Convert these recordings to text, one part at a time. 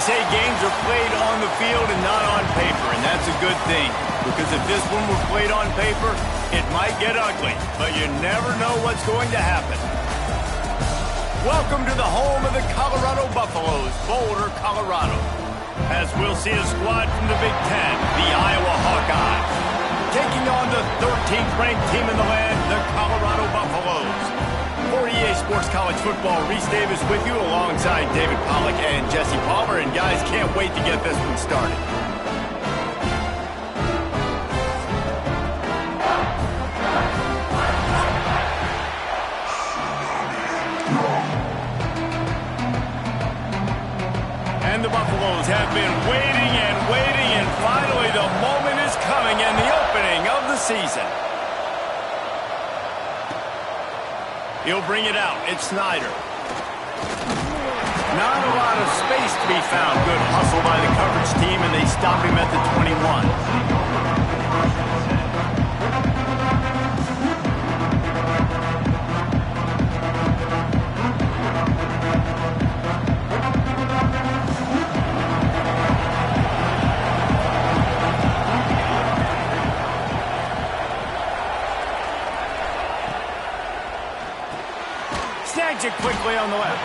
say games are played on the field and not on paper, and that's a good thing. Because if this one were played on paper, it might get ugly, but you never know what's going to happen. Welcome to the home of the Colorado Buffaloes, Boulder, Colorado. As we'll see a squad from the Big Ten, the Iowa Hawkeyes, taking on the 13th ranked team in the land, the Colorado Buffaloes. For EA Sports College Football, Reese Davis with you alongside David Pollack and Jesse Palmer. And guys, can't wait to get this one started. And the Buffaloes have been waiting, and finally the moment is coming and the opening of the season. He'll bring it out. It's Snyder. Not a lot of space to be found. Good hustle by the coverage team, and they stop him at the 21. Snags it quickly on the left.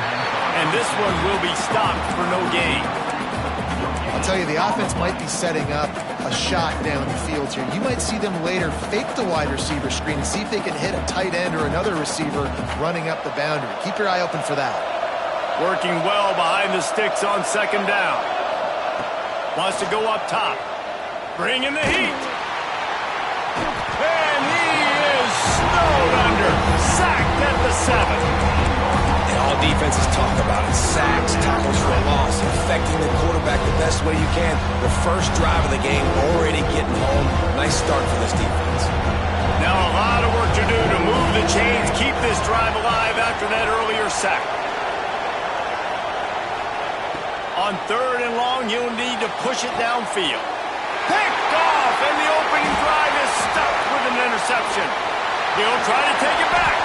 And this one will be stopped for no gain. I'll tell you, the offense might be setting up a shot down the field here. You might see them later fake the wide receiver screen and see if they can hit a tight end or another receiver running up the boundary. Keep your eye open for that. Working well behind the sticks on second down. Wants to go up top. Bringing the heat. And he is snowed under. Sacked at the 7. All defenses talk about it. Sacks, tackles for a loss, affecting the quarterback the best way you can. The first drive of the game already getting home. Nice start for this defense. Now a lot of work to do to move the chains, keep this drive alive after that earlier sack. On third and long, you'll need to push it downfield. Picked off, and the opening drive is stuffed with an interception. He'll try to take it back.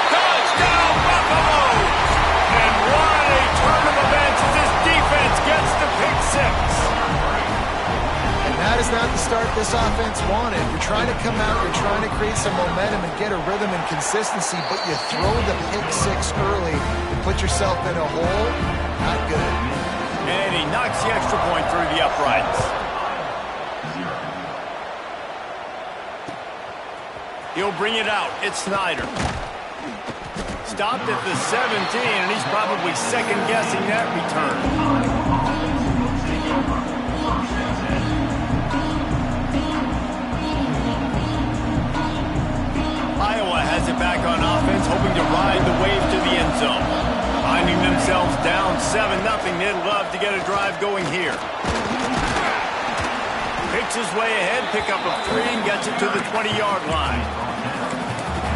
Touchdown, Buffaloes! And what a turn of events as this defense gets the pick six. And that is not the start this offense wanted. You're trying to come out, you're trying to create some momentum and get a rhythm and consistency, but you throw the pick six early and put yourself in a hole. Not good. And he knocks the extra point through the uprights. He'll bring it out. It's Snyder. Stopped at the 17, and he's probably second-guessing that return. Iowa has it back on offense, hoping to ride the wave to the end zone. Finding themselves down 7-0, they'd love to get a drive going here. Picks his way ahead, pick up a 3, and gets it to the 20-yard line.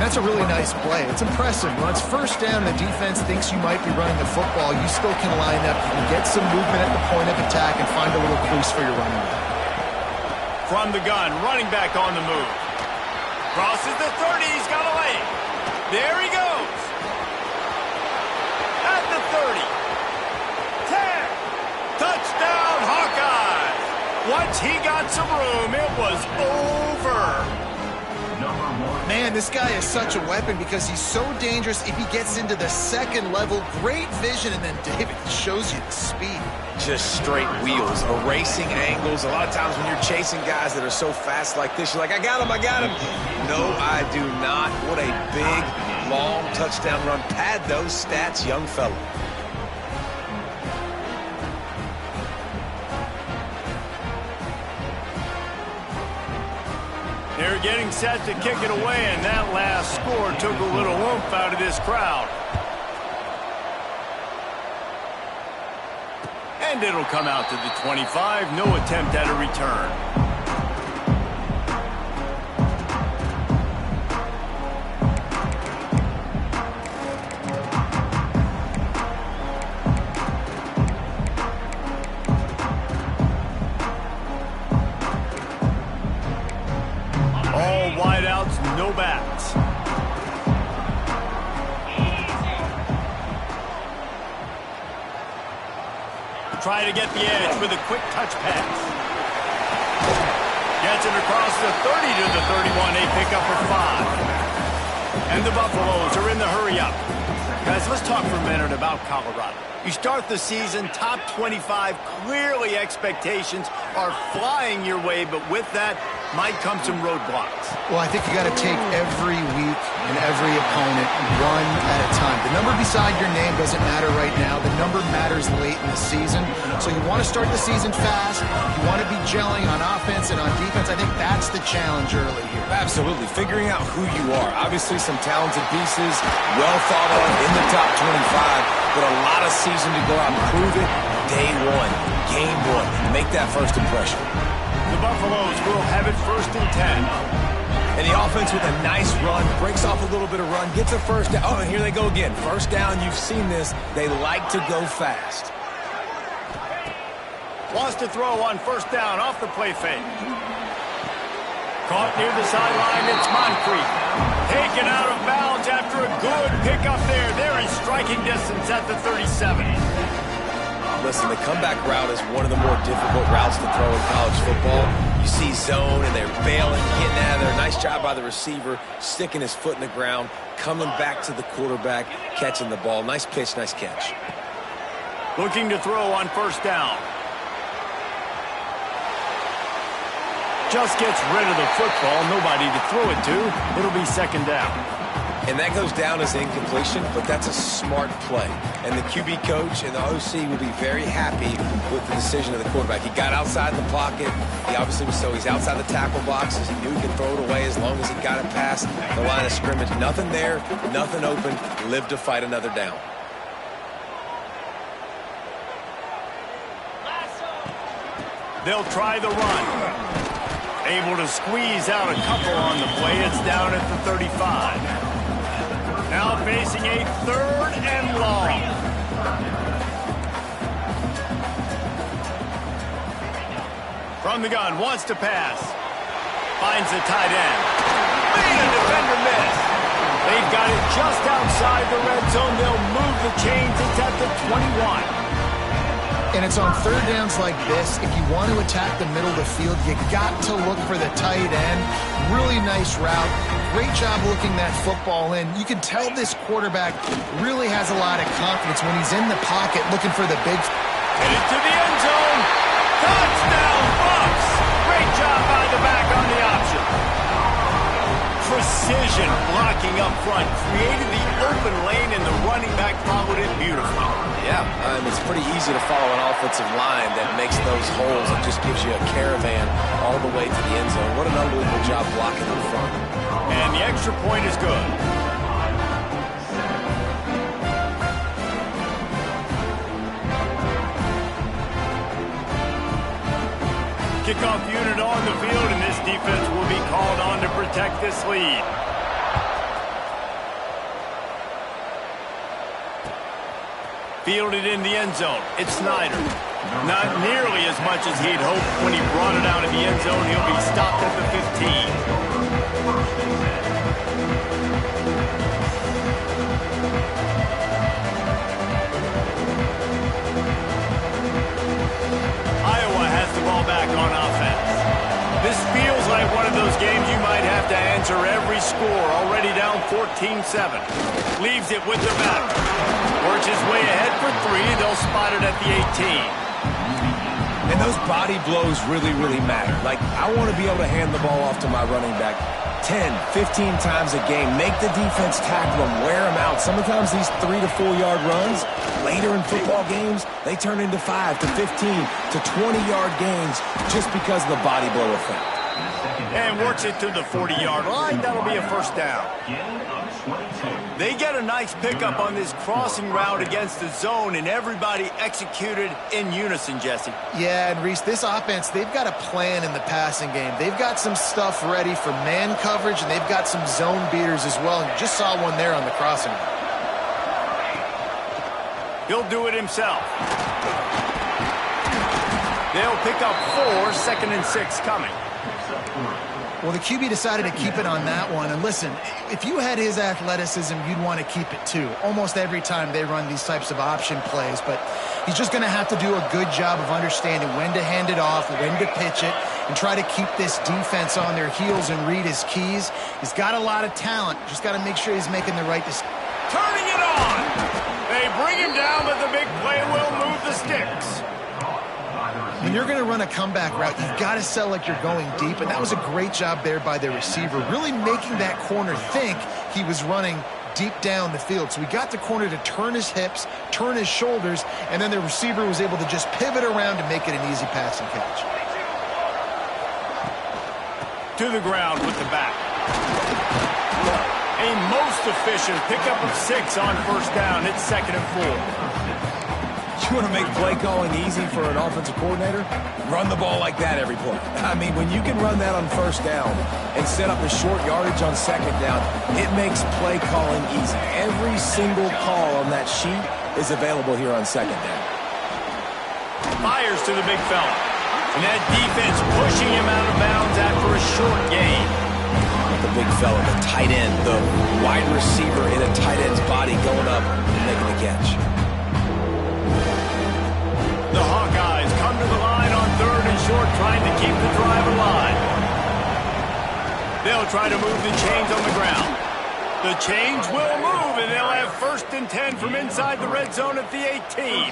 That's a really nice play. It's impressive. When it's first down, the defense thinks you might be running the football. You still can line up. You can get some movement at the point of attack and find a little crease for your running back. From the gun, running back on the move. Crosses the 30. He's got a lane. There he goes. At the 30. 10. Touchdown, Hawkeyes. Once he got some room, it was over. Man, this guy is such a weapon because he's so dangerous if he gets into the second level. Great vision, and then David shows you the speed. Just straight wheels, erasing angles. A lot of times when you're chasing guys that are so fast like this, you're like, I got him, I got him. No, I do not. What a big, long touchdown run. Pad those stats, young fella. They're getting set to kick it away, and that last score took a little oomph out of this crowd. And it'll come out to the 25. No attempt at a return. No backs. try to get the edge with a quick touch pass. Gets it across the 30 to the 31. They pick up for 5. And the Buffaloes are in the hurry-up. Guys, let's talk for a minute about Colorado. You start the season, top 25, clearly expectations are flying your way, but with that might come some roadblocks. Well, I think you got to take every week and every opponent one at a time. The number beside your name doesn't matter right now. The number matters late in the season. So you want to start the season fast. You want to be gelling on offense and on defense. I think that's the challenge early here. Absolutely. Figuring out who you are. Obviously some talented pieces, well thought of in the top 25, but a lot of season to go out and prove it. Day one, game one. Make that first impression. The Buffaloes will have it 1st and 10. And the offense with a nice run, breaks off a little bit of run, gets a first down. Oh, and here they go again. First down, you've seen this. They like to go fast. Wants to throw on 1st down off the play fake. Caught near the sideline, it's Moncrief. Taken out of bounds after a good pickup there. They're in striking distance at the 37. Listen, the comeback route is one of the more difficult routes to throw in college football. You see zone, and they're bailing, getting out of there. Nice job by the receiver, sticking his foot in the ground, coming back to the quarterback, catching the ball. Nice pitch, nice catch. Looking to throw on 1st down. Just gets rid of the football. Nobody to throw it to. It'll be 2nd down. And that goes down as incompletion, but that's a smart play. And the QB coach and the OC will be very happy with the decision of the quarterback. He got outside the pocket. He obviously was he's outside the tackle boxes. He knew he could throw it away as long as he got it past the line of scrimmage. Nothing there, nothing open. Live to fight another down. They'll try the run. Able to squeeze out a couple on the play. It's down at the 35. Now facing a 3rd and long. From the gun, wants to pass. Finds the tight end. Man, a defender missed. They've got it just outside the red zone. They'll move the chains. It's at the 21. And it's on 3rd downs like this. If you want to attack the middle of the field, you got to look for the tight end. Really nice route. Great job looking that football in. You can tell this quarterback really has a lot of confidence when he's in the pocket looking for the big. Headed to the end zone. Touchdown, Bucks. Great job by the back on the option. Precision blocking up front. Created the open lane, and the running back followed it beautifully. Yeah, it's pretty easy to follow an offensive line that makes those holes and just gives you a caravan all the way to the end zone. What an unbelievable job blocking up front. And the extra point is good. Kickoff unit on the field, and this defense will be called on to protect this lead. Fielded in the end zone. It's Snyder. Not nearly as much as he'd hoped when he brought it out of the end zone. He'll be stopped at the 15. Iowa has the ball back on offense. This feels like one of those games you might have to answer every score. Already down 14-7. Leaves it with the batter. Works his way ahead for 3. They'll spot it at the 18. And those body blows really, really matter. Like, I want to be able to hand the ball off to my running back 10, 15 times a game. Make the defense tackle them, wear them out. Sometimes these 3 to 4 yard runs, later in football games, they turn into 5 to 15 to 20 yard gains just because of the body blow effect. And works it to the 40-yard line. That'll be a 1st down. They get a nice pickup on this crossing route against the zone, and everybody executed in unison, Jesse. Yeah, and Reese, this offense, they've got a plan in the passing game. They've got some stuff ready for man coverage, and they've got some zone beaters as well. And you just saw one there on the crossing route. He'll do it himself. They'll pick up 4, 2nd and 6 coming. Well, the QB decided to keep it on that one. And listen, if you had his athleticism, you'd want to keep it too. Almost every time they run these types of option plays. But he's just going to have to do a good job of understanding when to hand it off, when to pitch it, and try to keep this defense on their heels and read his keys. He's got a lot of talent. Just got to make sure he's making the right decision. Turning it on. They bring him down, but the big play will move the sticks. When you're going to run a comeback route, you've got to sell like you're going deep, and that was a great job there by the receiver, really making that corner think he was running deep down the field. So he got the corner to turn his hips, turn his shoulders, and then the receiver was able to just pivot around to make it an easy pass and catch. To the ground with the back. A most efficient pickup of 6 on first down. It's 2nd and 4. You want to make play calling easy for an offensive coordinator? Run the ball like that every play. I mean, when you can run that on first down and set up the short yardage on 2nd down, it makes play calling easy. Every single call on that sheet is available here on 2nd down. Fires to the big fella. And that defense pushing him out of bounds after a short gain. The big fella, the tight end, the wide receiver in a tight end's body going up and making the catch. The Hawkeyes come to the line on 3rd and short, trying to keep the drive alive. They'll try to move the chains on the ground. The chains will move, and they'll have 1st and 10 from inside the red zone at the 18.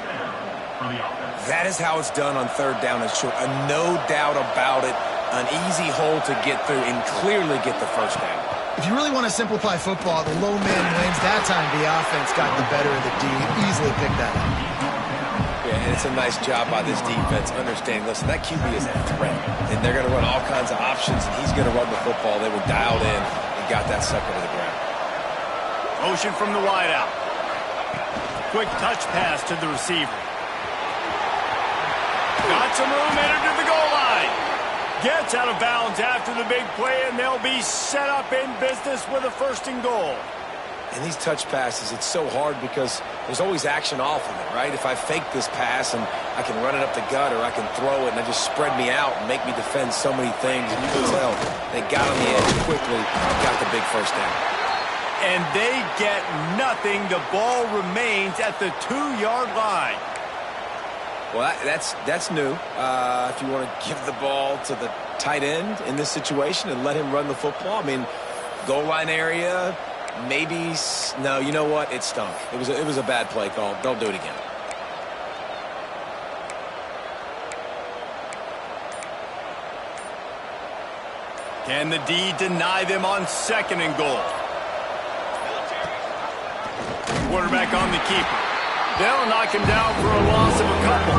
That is how it's done on 3rd down and short. No doubt about it. An easy hole to get through and clearly get the first down. If you really want to simplify football, the low man wins. That time the offense got the better of the D. Easily picked that up. Yeah, and it's a nice job by this defense understanding, listen, that QB is a threat, and they're going to run all kinds of options, and he's going to run the football. They were dialed in and got that sucker to the ground. Motion from the wideout. Quick touch pass to the receiver. Got some room, entered to the goal line. Gets out of bounds after the big play, and they'll be set up in business with a 1st and goal. And these touch passes, it's so hard because there's always action off of it, right? If I fake this pass and I can run it up the gut or I can throw it and it just spread me out and make me defend so many things. And you can tell they got on the edge quickly and got the big first down. And they get nothing. The ball remains at the 2-yard line. Well, that's new. If you want to give the ball to the tight end in this situation and let him run the football, I mean, goal line area, maybe. No, you know what? It stunk. It was a bad play call. Don't do it again. Can the D deny them on 2nd and goal? Quarterback on the keeper. They'll knock him down for a loss of a couple.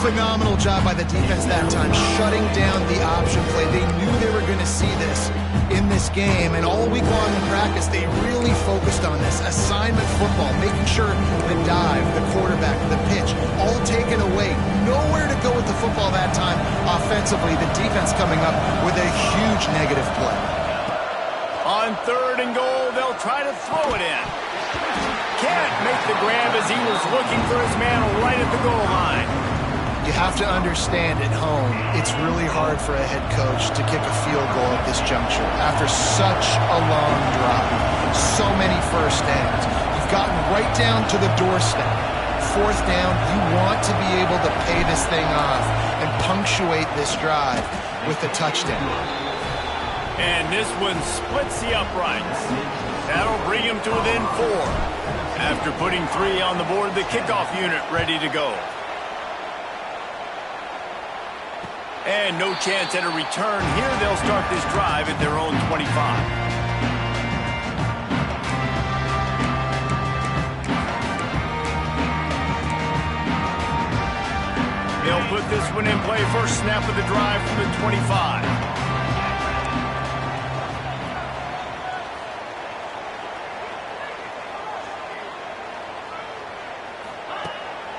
Phenomenal job by the defense that time, shutting down the option play. They knew they were going to see this in this game, and all week long in practice, they really focused on this. Assignment football, making sure the dive, the quarterback, the pitch, all taken away. Nowhere to go with the football that time offensively. The defense coming up with a huge negative play. On 3rd and goal, they'll try to throw it in. Can't make the grab as he was looking for his man right at the goal line. You have to understand at home, it's really hard for a head coach to kick a field goal at this juncture after such a long drive, so many first downs. You've gotten right down to the doorstep. 4th down, you want to be able to pay this thing off and punctuate this drive with a touchdown. And this one splits the uprights. That'll bring him to within 4. After putting 3 on the board, the kickoff unit ready to go. And no chance at a return here. They'll start this drive at their own 25. They'll put this one in play. First snap of the drive from the 25.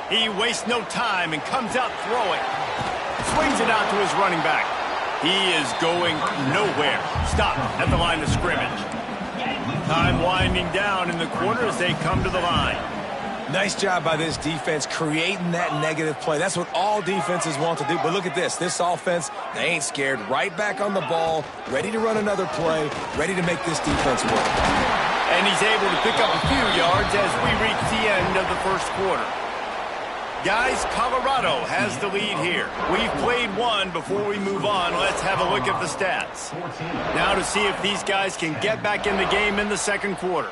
He wastes no time and comes out throwing. Swings it out to his running back. He is going nowhere. Stop at the line of scrimmage. Time winding down in the quarter as they come to the line. Nice job by this defense creating that negative play. That's what all defenses want to do. But look at this. This offense, they ain't scared. Right back on the ball, ready to run another play, ready to make this defense work. And he's able to pick up a few yards as we reach the end of the first quarter. Guys, Colorado has the lead here. We've played one. Before we move on, let's have a look at the stats. Now to see if these guys can get back in the game in the second quarter.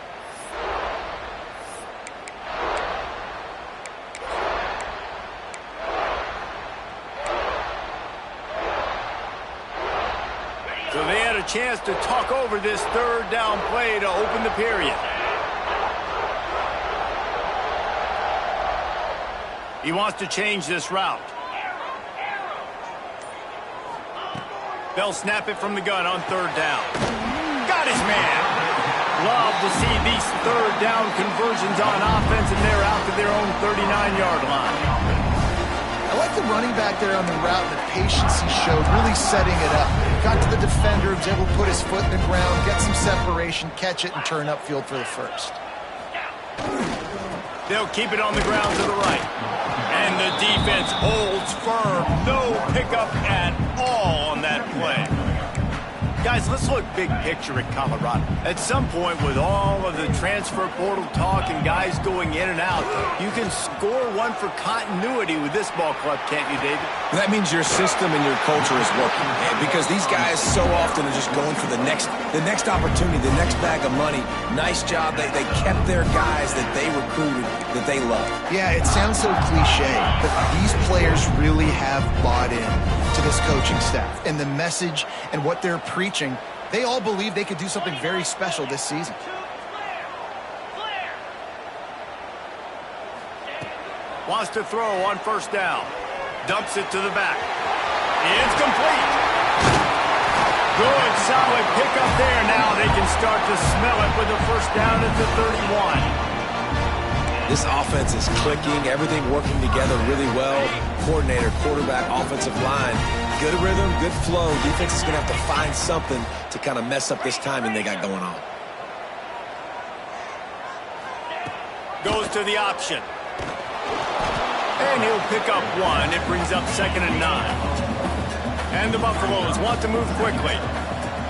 So they had a chance to talk over this third down play to open the period. He wants to change this route. They'll snap it from the gun on third down. Got his man. Love to see these third down conversions on offense, and they're out to their own 39-yard line. I like the running back there on the route and the patience he showed, really setting it up. Got to the defender, was able to put his foot in the ground, get some separation, catch it, and turn upfield for the first. They'll keep it on the ground to the right. And the defense holds firm. No pickup at all on that play. Guys, let's look big picture at Colorado. At some point, with all of the transfer portal talk and guys going in and out, you can score one for continuity with this ball club, can't you, David? That means your system and your culture is working, man, because these guys so often are just going for the next opportunity, the next bag of money. Nice job. They kept their guys that they recruited, that they love. Yeah, it sounds so cliche, but these players really have bought in to this coaching staff and the message and what they're preaching. They all believe they could do something very special this season. Wants to throw on first down. Dumps it to the back. It's complete. Good, solid pickup there. Now they can start to smell it with a first down at the 31. This offense is clicking, everything working together really well. Coordinator, quarterback, offensive line, good rhythm, good flow. Defense is going to have to find something to kind of mess up this timing they got going on. Goes to the option. And he'll pick up one. It brings up 2nd and 9. And the Buffaloes want to move quickly.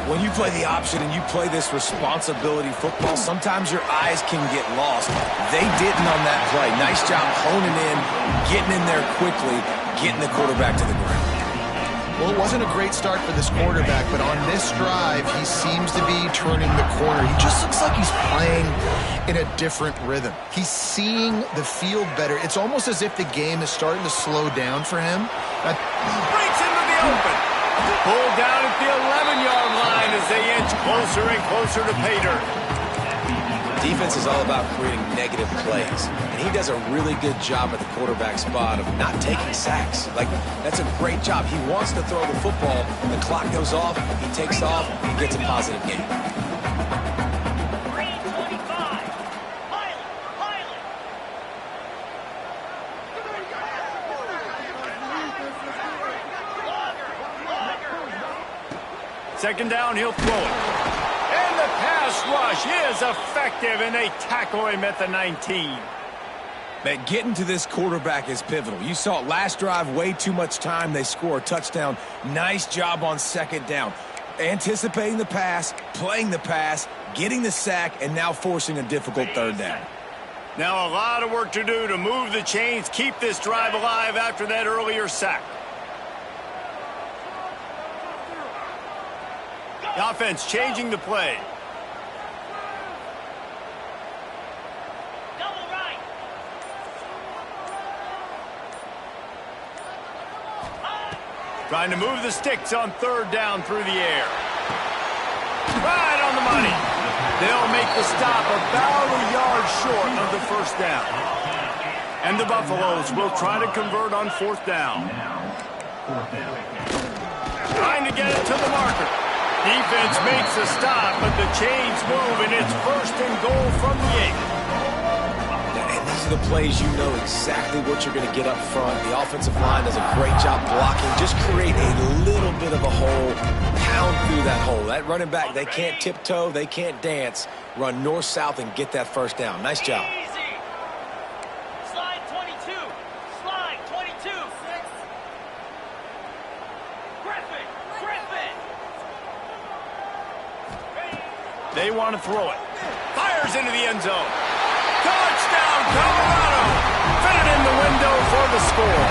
When you play the option and you play this responsibility football, sometimes your eyes can get lost. They didn't on that play. Nice job honing in, getting in there quickly, getting the quarterback to the ground. Well, it wasn't a great start for this quarterback, but on this drive, he seems to be turning the corner. He just looks like he's playing in a different rhythm. He's seeing the field better. It's almost as if the game is starting to slow down for him. Breaks into the open. Pulled down at the 11-yard line as they inch closer and closer to pay dirt. Defense is all about creating negative plays, and he does a really good job at the quarterback spot of not taking sacks. Like, that's a great job. He wants to throw the football. The clock goes off, he takes off, he gets a positive gain. Second down, he'll throw it. And the pass rush is effective, and they tackle him at the 19. Man, getting to this quarterback is pivotal. You saw it last drive, way too much time. They score a touchdown. Nice job on second down. Anticipating the pass, playing the pass, getting the sack, and now forcing a difficult third down. Now a lot of work to do to move the chains, keep this drive alive after that earlier sack. The offense changing the play. Double right. Trying to move the sticks on third down through the air. Right on the money. They'll make the stop about a yard short of the first down. And the Buffaloes will try to convert on fourth down. Trying to get it to the marker. Defense makes a stop, but the chains move, and it's 1st and goal from the 8. And these are the plays you know exactly what you're going to get up front. The offensive line does a great job blocking. Just create a little bit of a hole, pound through that hole. That running back, they can't tiptoe, they can't dance. Run north-south and get that first down. Nice job. They want to throw it. Fires into the end zone. Touchdown, Colorado! Fitted in the window for the score.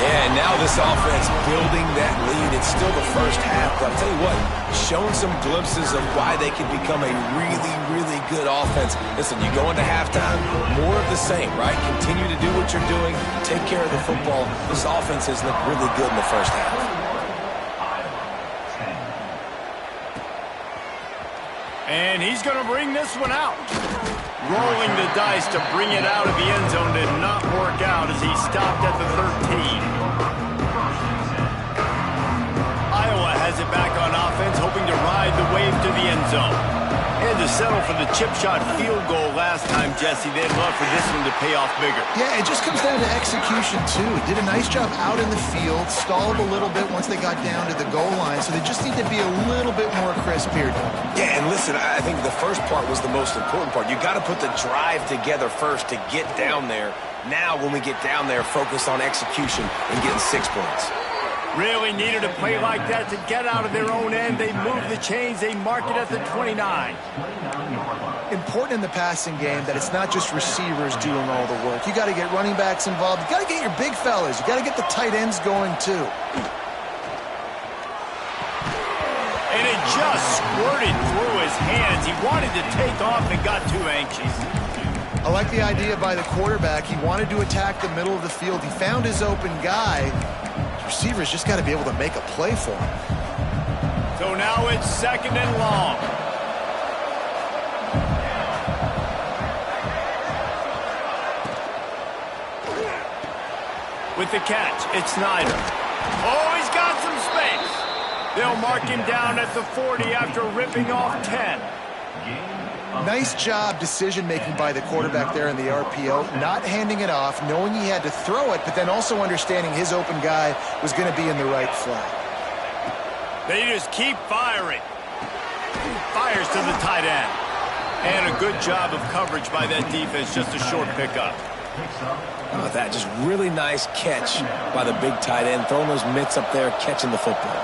Yeah, and now this offense building that lead. It's still the first half, but I'll tell you what, showing some glimpses of why they can become a really, really good offense. Listen, you go into halftime, more of the same, right? Continue to do what you're doing, take care of the football. This offense has looked really good in the first half. And he's going to bring this one out. Rolling the dice to bring it out of the end zone did not work out as he stopped at the 13. Iowa has it back on offense, hoping to ride the wave to the end zone. Had to settle for the chip shot field goal last time, Jesse. They'd love for this one to pay off bigger. Yeah, it just comes down to execution, too. Did a nice job out in the field, stalled a little bit once they got down to the goal line, so they just need to be a little bit more crisp here. Yeah, and listen, I think the first part was the most important part. You got to put the drive together first to get down there. Now, when we get down there, focus on execution and getting 6 points. Really needed a play like that to get out of their own end. They move the chains. They mark it at the 29. Important in the passing game that it's not just receivers doing all the work. You got to get running backs involved. You got to get your big fellas. You got to get the tight ends going, too. And it just squirted through his hands. He wanted to take off and got too anxious. I like the idea by the quarterback. He wanted to attack the middle of the field. He found his open guy. Receivers just got to be able to make a play for him. So now it's 2nd and long. With the catch, it's Snyder. Oh, he's got some space. They'll mark him down at the 40 after ripping off 10. Nice job decision-making by the quarterback there in the RPO, not handing it off, knowing he had to throw it, but then also understanding his open guy was going to be in the right flat. They just keep firing. Fires to the tight end. And a good job of coverage by that defense, just a short pickup. How about that? Just really nice catch by the big tight end, throwing those mitts up there, catching the football.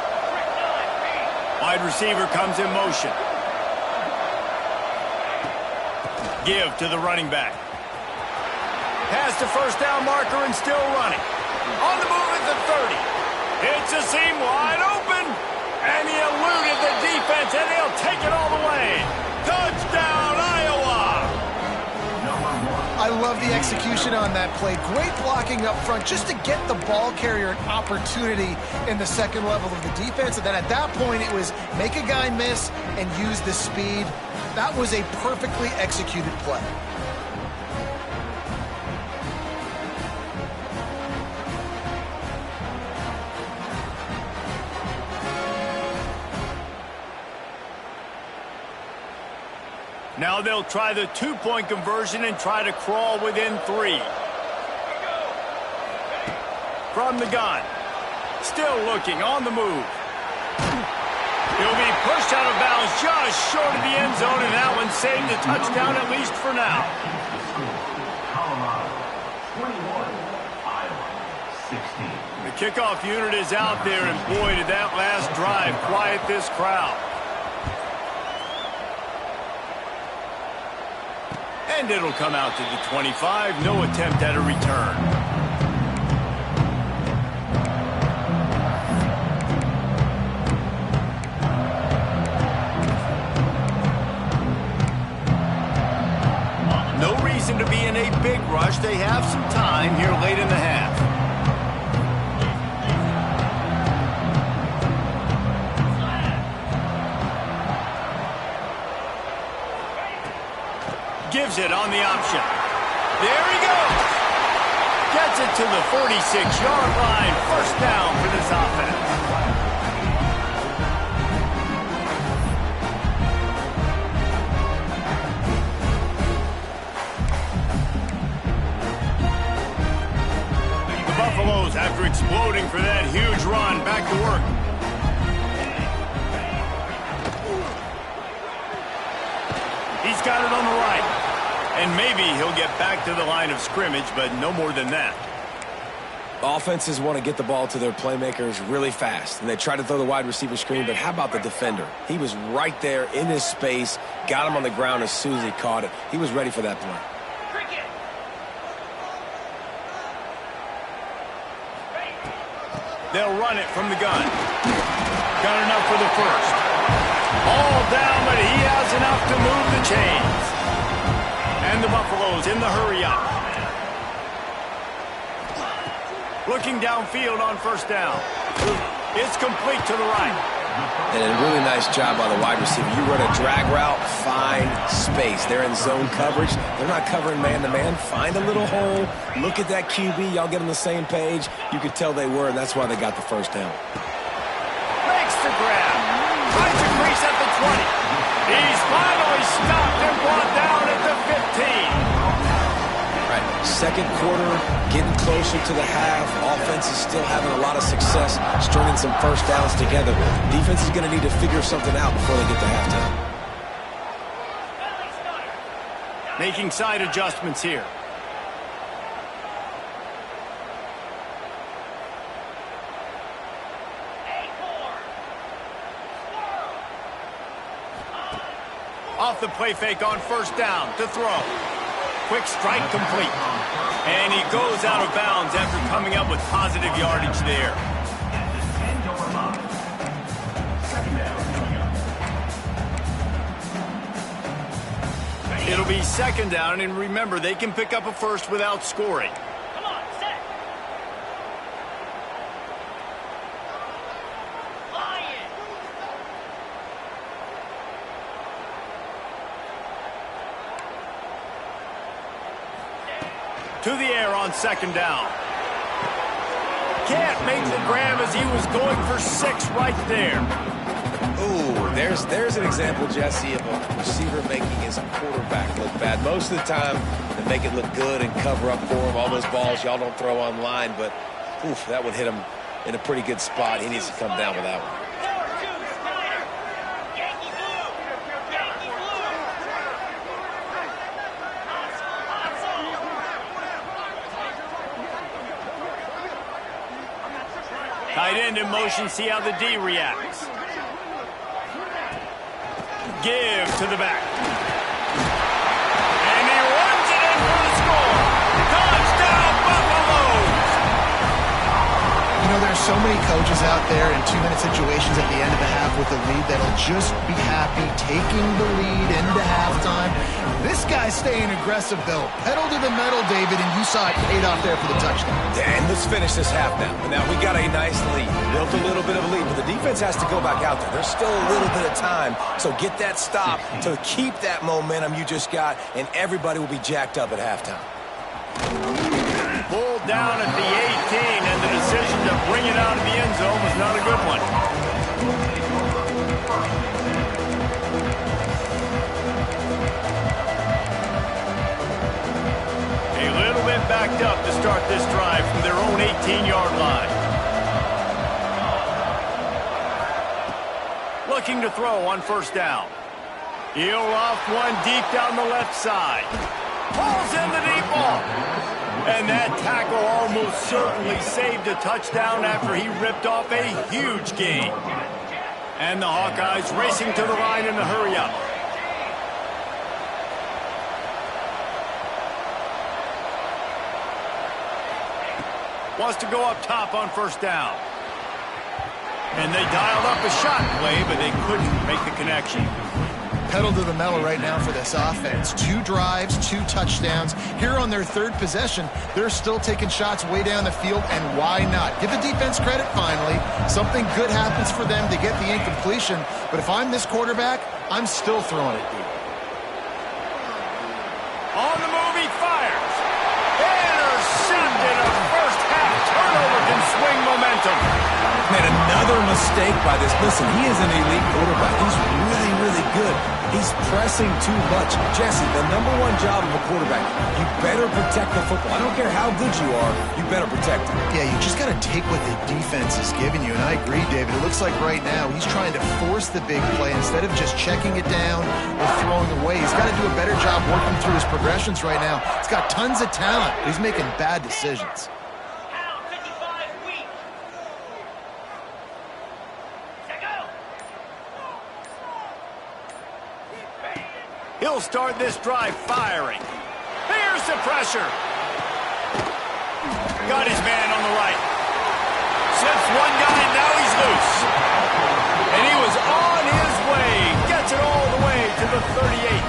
Wide receiver comes in motion. Give to the running back. Pass to first down marker and still running. On the move at the 30. It's a seam wide open. And he eluded the defense, and he'll take it all the way. Touchdown, Iowa! I love the execution on that play. Great blocking up front just to get the ball carrier an opportunity in the second level of the defense. And then at that point, it was make a guy miss and use the speed. That was a perfectly executed play. Now they'll try the two-point conversion and try to crawl within 3. From the gun. Still looking on the move. He'll be pushed out of bounds just short of the end zone, and that one saved a touchdown at least for now. The kickoff unit is out there, and boy, did that last drive quiet this crowd. And it'll come out to the 25. No attempt at a return. No reason to be in a big rush. They have some time here late in the half. Gives it on the option. There he goes. Gets it to the 46-yard line. First down for this offense. The Buffaloes, after exploding for that huge run, back to work. He's got it on the right. And maybe he'll get back to the line of scrimmage, but no more than that. Offenses want to get the ball to their playmakers really fast, and they try to throw the wide receiver screen, but how about the defender? He was right there in his space, got him on the ground as soon as he caught it. He was ready for that play. They'll run it from the gun. Got enough for the first. All down, but he has enough to move the chains. And the Buffaloes in the hurry-up. Looking downfield on first down. It's complete to the right. And a really nice job by the wide receiver. You run a drag route, find space. They're in zone coverage. They're not covering man-to-man. Find a little hole. Look at that QB. Y'all get on the same page. You could tell they were, and that's why they got the first down. Makes the grab. Tries to crease at the 20. He's finally stopped and brought down at the 15. Right. Second quarter, getting closer to the half. Offense is still having a lot of success stringing some first downs together. Defense is going to need to figure something out before they get to halftime. Making side adjustments here. Off the play fake on first down to throw. Quick strike complete. And he goes out of bounds after coming up with positive yardage there. It'll be second down, and remember, they can pick up a first without scoring. Come on, set. To the air on second down. Can't make the grab as he was going for 6 right there. Ooh, there's an example, Jesse, of a receiver making his quarterback look bad. Most of the time, they make it look good and cover up for him. All those balls y'all don't throw online, but oof, that would hit him in a pretty good spot. He needs to come down with that one. Tight end in motion, see how the D reacts. Give to the back. And he runs it in for the score. Touchdown, Buffaloes! You know, there's so many coaches out there in 2-minute situations at the end of the half with a lead that'll just be happy taking the lead into halftime. This guy's staying aggressive, though. Pedal to the metal, David, and you saw it paid off there for the touchdown. And let's finish this half now. Now, we got a nice lead. Built a little bit of a lead, but the defense has to go back out there. There's still a little bit of time, so get that stop to keep that momentum you just got, and everybody will be jacked up at halftime. Pulled down at the 18, and the decision to bring it out of the end zone was not a good one. A little bit backed up to start this drive from their own 18-yard line. Looking to throw on first down. He'll off one deep down the left side. Pulls in the deep ball. And that tackle almost certainly saved a touchdown after he ripped off a huge gain. And the Hawkeyes racing to the line in the hurry-up. Wants to go up top on first down. And they dialed up a shot play, but they couldn't make the connection. Pedal to the metal right now for this offense. 2 drives, 2 touchdowns. Here on their third possession, they're still taking shots way down the field, and why not? Give the defense credit finally. Something good happens for them to get the incompletion, but if I'm this quarterback, I'm still throwing it deep. On the move, he fires. Intercepted. A first half turnover can swing momentum. Made another mistake by this. Listen, he is an elite quarterback. He's really, really good. He's pressing too much. Jesse, the #1 job of a quarterback, you better protect the football. I don't care how good you are, you better protect it. Yeah, you just got to take what the defense is giving you, and I agree, David. It looks like right now he's trying to force the big play instead of just checking it down or throwing away. He's got to do a better job working through his progressions right now. He's got tons of talent, but he's making bad decisions. He'll start this drive firing. Here's the pressure. Got his man on the right. Slips one guy, and now he's loose. And he was on his way. Gets it all the way to the 38.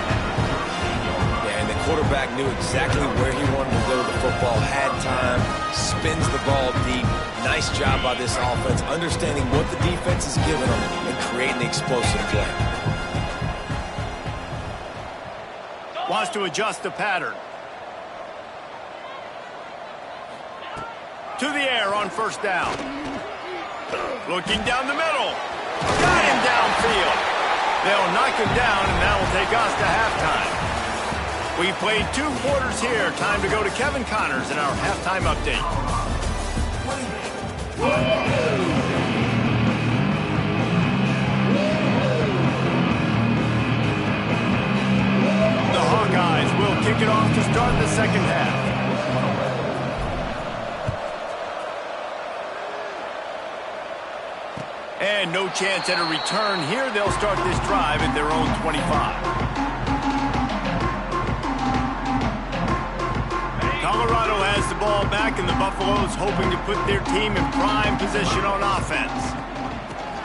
Yeah, and the quarterback knew exactly where he wanted to go with the football, had time, spins the ball deep. Nice job by this offense, understanding what the defense is giving them and creating the explosive play. Wants to adjust the pattern. To the air on first down. Looking down the middle. Got him downfield. They'll knock him down, and that will take us to halftime. We played 2 quarters here. Time to go to Kevin Connors in our halftime update. The Hawkeyes will kick it off to start the second half. And no chance at a return here. They'll start this drive at their own 25. Colorado has the ball back, and the Buffaloes hoping to put their team in prime position on offense.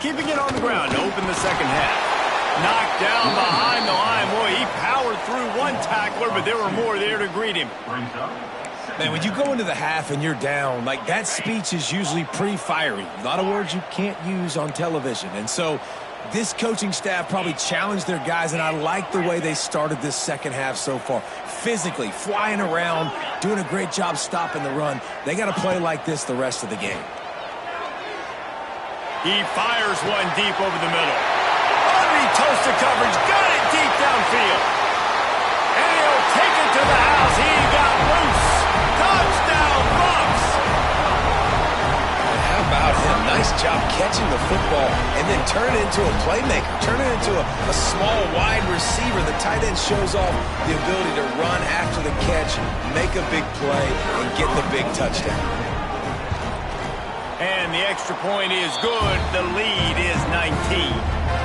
Keeping it on the ground to open the second half. Knocked down behind the line. Boy, he powered through one tackler, but there were more there to greet him. Man, when you go into the half and you're down, like, that speech is usually pretty fiery. A lot of words you can't use on television. And so this coaching staff probably challenged their guys, and I like the way they started this second half so far. Physically, flying around, doing a great job stopping the run. They got to play like this the rest of the game. He fires one deep over the middle. Underneath toast to coverage. Got it deep downfield. And he'll take it to the house. He got loose. Touchdown, Bucs! How about him? Nice job catching the football and then turn it into a playmaker. Turn it into a small, wide receiver. The tight end shows off the ability to run after the catch, make a big play, and get the big touchdown. And the extra point is good. The lead is 19.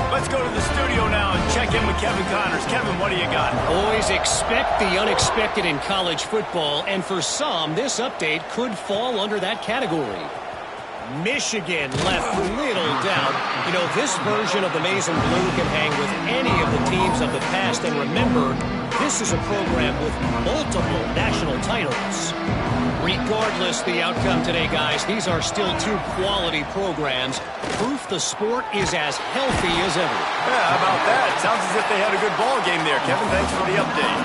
Let's go to the studio now and check in with Kevin Connors. Kevin, what do you got? Always expect the unexpected in college football, and for some, this update could fall under that category. Michigan left little doubt. You know, this version of the Maize and Blue can hang with any of the teams of the past, and remember, this is a program with multiple national titles. Regardless the outcome today, guys, these are still 2 quality programs. Proof the sport is as healthy as ever. Yeah, how about that? Sounds as if they had a good ball game there. Kevin, thanks for the update.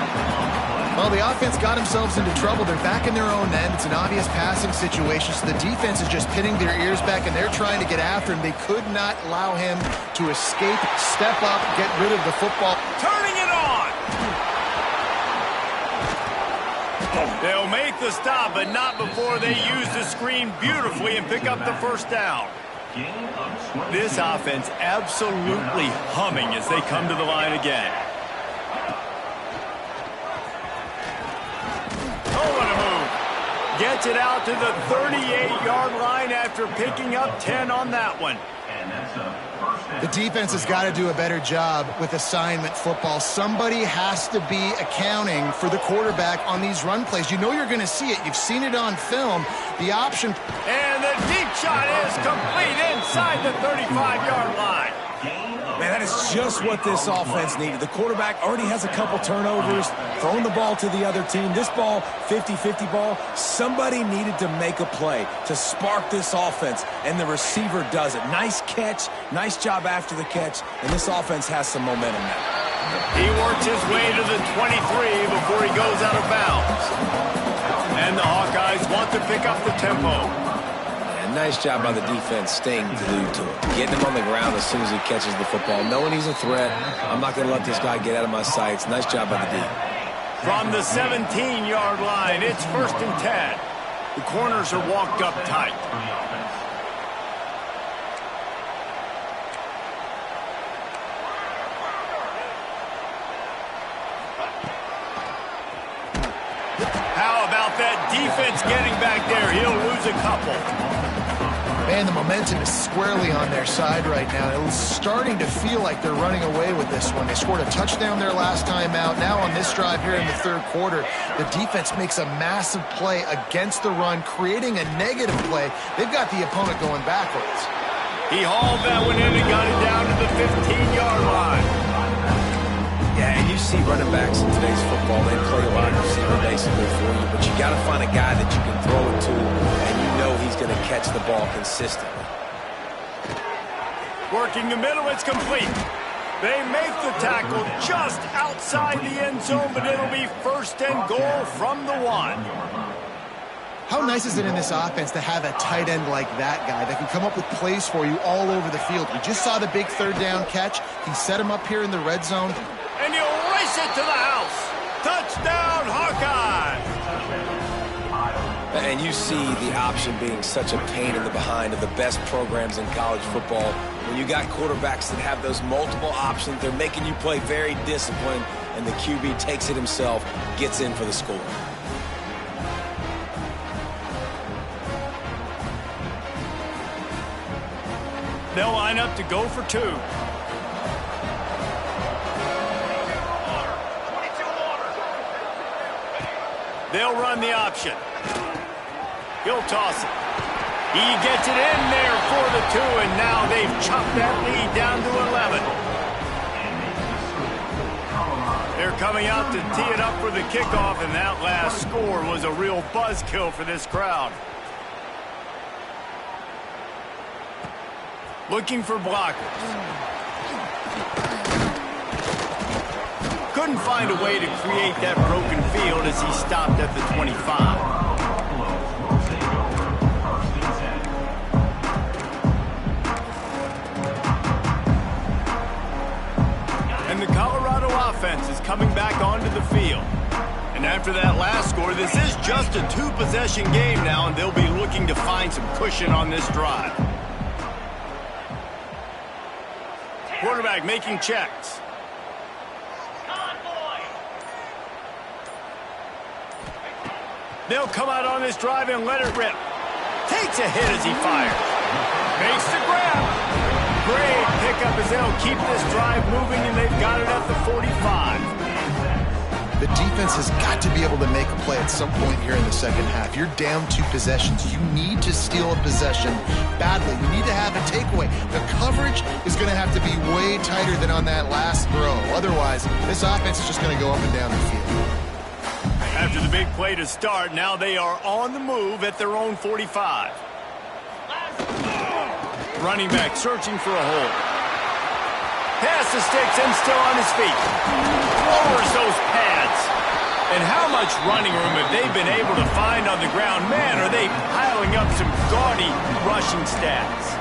Well, the offense got themselves into trouble. They're back in their own end. It's an obvious passing situation, so the defense is just pinning their ears back, and they're trying to get after him. They could not allow him to escape, step up, get rid of the football. Turning it on! They'll make the stop, but not before they use the screen beautifully and pick up the first down. This offense absolutely humming as they come to the line again. Oh, what a move. Gets it out to the 38-yard line after picking up 10 on that one. The defense has got to do a better job with assignment football. Somebody has to be accounting for the quarterback on these run plays. You know you're going to see it. You've seen it on film. The option. And the deep shot is complete inside the 35-yard line. Man, that is just what this offense needed. The quarterback already has a couple turnovers, throwing the ball to the other team. This ball, 50-50 ball, somebody needed to make a play to spark this offense, and the receiver does it. Nice catch, nice job after the catch, and this offense has some momentum now. He works his way to the 23 before he goes out of bounds. And the Hawkeyes want to pick up the tempo. Nice job by the defense staying glued to him. Getting him on the ground as soon as he catches the football. Knowing he's a threat, I'm not going to let this guy get out of my sights. Nice job by the D. From the 17-yard line, it's 1st and 10. The corners are walked up tight. How about that defense getting back there? He'll lose a couple. Man, the momentum is squarely on their side right now. It's starting to feel like they're running away with this one. They scored a touchdown their last time out. Now on this drive here in the third quarter, the defense makes a massive play against the run, creating a negative play. They've got the opponent going backwards. He hauled that one in and got it down to the 15-yard line. Yeah, and you see running backs in today's football, they play a lot of receiver basically for you, but you got to find a guy that you can throw it to, and you know he's going to catch the ball consistently. Working the middle, it's complete. They make the tackle just outside the end zone, but it'll be first and goal from the 1. How nice is it in this offense to have a tight end like that guy that can come up with plays for you all over the field? We just saw the big third down catch. He set him up here in the red zone. And he'll race it to the house. Touchdown, Hawkeyes! And you see the option being such a pain in the behind of the best programs in college football. When you got quarterbacks that have those multiple options, they're making you play very disciplined, and the QB takes it himself, gets in for the score. They'll line up to go for 2. They'll run the option. He'll toss it. He gets it in there for the 2, and now they've chopped that lead down to 11. They're coming out to tee it up for the kickoff, and that last score was a real buzzkill for this crowd. Looking for blockers. Couldn't find a way to create that broken field as he stopped at the 25. And the Colorado offense is coming back onto the field. And after that last score, this is just a 2-possession game now, and they'll be looking to find some cushion on this drive. Quarterback making checks. They'll come out on this drive and let it rip. Takes a hit as he fires. Makes the grab. Great pickup as they'll keep this drive moving, and they've got it at the 45. The defense has got to be able to make a play at some point here in the second half. You're down 2 possessions. You need to steal a possession badly. You need to have a takeaway. The coverage is going to have to be way tighter than on that last throw. Otherwise, this offense is just going to go up and down the field. After the big play to start, now they are on the move at their own 45. Running back searching for a hole. Pass the sticks and still on his feet. Lowers those pads. And how much running room have they been able to find on the ground? Man, are they piling up some gaudy rushing stats.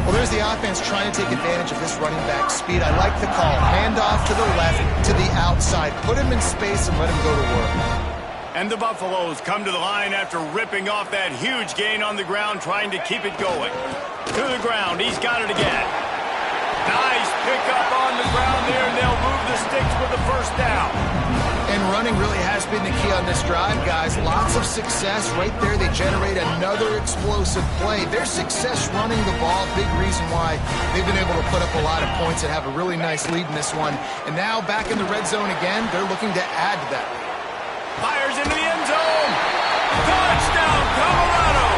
Well, there's the offense trying to take advantage of this running back speed. I like the call. Hand off to the left, to the outside. Put him in space and let him go to work. And the Buffaloes come to the line after ripping off that huge gain on the ground, trying to keep it going. To the ground. He's got it again. Nice pickup on the ground there, and they'll move the sticks for the first down. And running really has been the key on this drive, guys. Lots of success right there. They generate another explosive play. Their success running the ball, big reason why they've been able to put up a lot of points and have a really nice lead in this one. And now back in the red zone again, they're looking to add to that lead. Fires into the end zone. Touchdown, Colorado.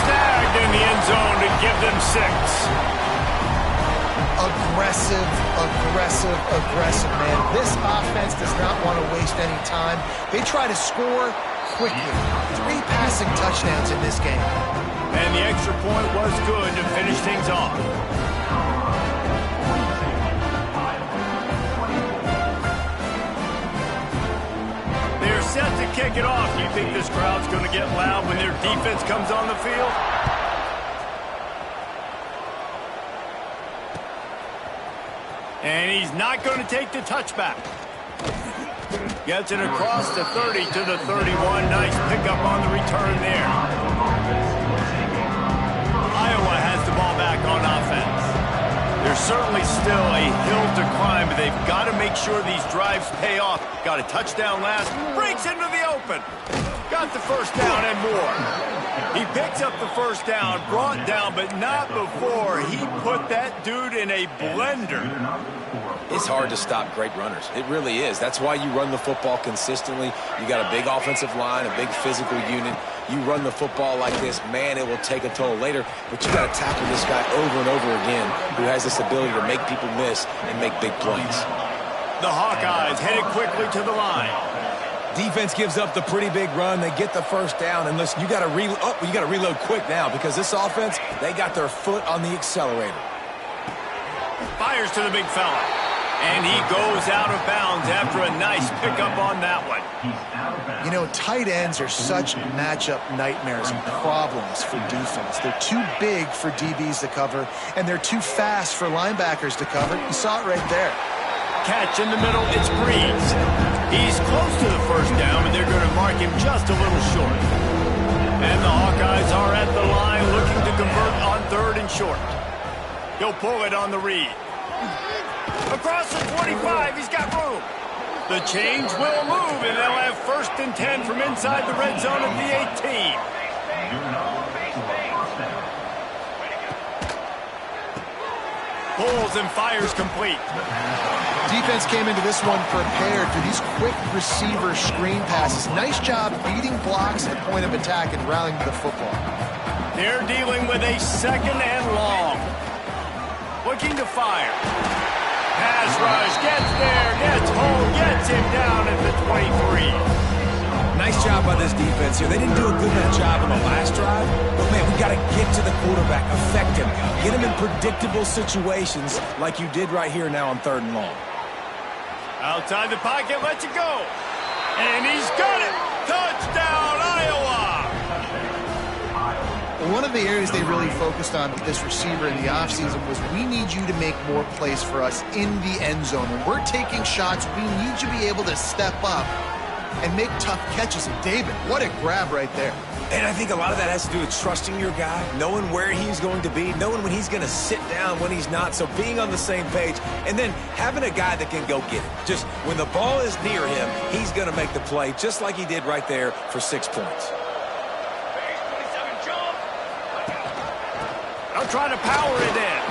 Snagged in the end zone to give them 6. Aggressive, aggressive, aggressive, man. This offense does not want to waste any time. They try to score quickly. 3 passing touchdowns in this game. And the extra point was good to finish things off. They're set to kick it off. Do you think this crowd's going to get loud when their defense comes on the field? And he's not going to take the touchback. Gets it across the 30 to the 31. Nice pickup on the return there. Iowa has the ball back on offense. There's certainly still a hill to climb, but they've got to make sure these drives pay off. Got a touchdown last. Breaks into the open. open. Got the first down and more. He picks up the first down, brought down, but not before he put that dude in a blender. It's hard to stop great runners. It really is. That's why you run the football consistently. You got a big offensive line, a big physical unit. You run the football like this, man, it will take a toll later. But you got to tackle this guy over and over again who has this ability to make people miss and make big plays. The Hawkeyes headed quickly to the line. Defense gives up the pretty big run. They get the first down. And listen, you got to reload quick now because this offense, they got their foot on the accelerator. Fires to the big fella. And he goes out of bounds after a nice pickup on that one. You know, tight ends are such matchup nightmares and problems for defense. They're too big for DBs to cover, and they're too fast for linebackers to cover. You saw it right there. Catch in the middle, it's Breeze. He's close to the first down, but they're going to mark him just a little short. And the Hawkeyes are at the line looking to convert on 3rd and short. He'll pull it on the read. Across the 25, he's got room. The change will move, and they'll have 1st and 10 from inside the red zone at the 18. Pulls and fires complete. Defense came into this one prepared for these quick receiver screen passes. Nice job beating blocks at point of attack and rallying to the football. They're dealing with a 2nd and long. Looking to fire. Pass rush, gets there, gets home, gets him down at the 23. Nice job by this defense here. They didn't do a good enough job on the last drive, but man, we got to get to the quarterback, affect him, get him in predictable situations like you did right here now on 3rd and long. Outside the pocket, lets it go. And he's got it. Touchdown, Iowa. One of the areas they really focused on with this receiver in the offseason was we need you to make more plays for us in the end zone. When we're taking shots, we need you to be able to step up and make tough catches. And David, what a grab right there. And I think a lot of that has to do with trusting your guy, knowing where he's going to be, knowing when he's going to sit down, when he's not. So being on the same page, and then having a guy that can go get it. Just when the ball is near him, he's going to make the play, just like he did right there for 6 points. They'll try to power it in.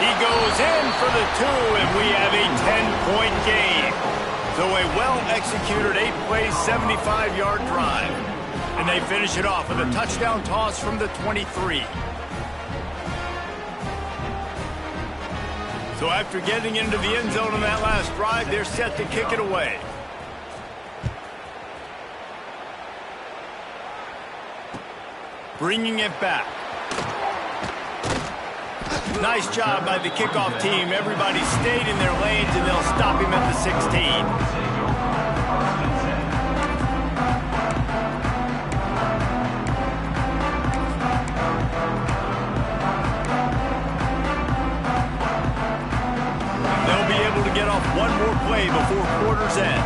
He goes in for the 2, and we have a 10-point game. So a well-executed 8-play, 75-yard drive. And they finish it off with a touchdown toss from the 23. So after getting into the end zone on that last drive, they're set to kick it away. Bringing it back. Nice job by the kickoff team. Everybody stayed in their lanes, and they'll stop him at the 16. To get off one more play before quarter's end.